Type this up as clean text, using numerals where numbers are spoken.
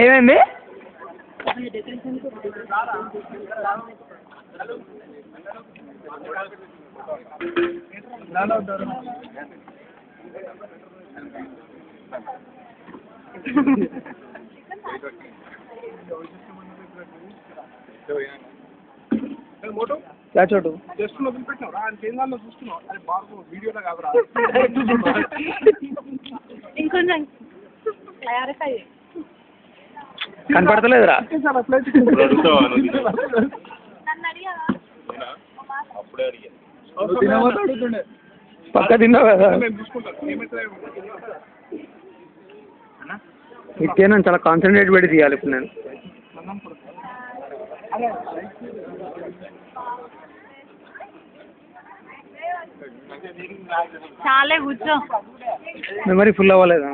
ఏమైంది? क्या छोटू ఇంకొంచెం క్లారిఫై కనపడతలేదురా. పక్క తిన్నావు కదా. ఇచ్చేనా చాలా కాన్సన్ట్రేట్ పెట్టి తీయాలి ఇప్పుడు నేను. చాలే కూర్చో. మెమరీ ఫుల్ అవ్వలేదా?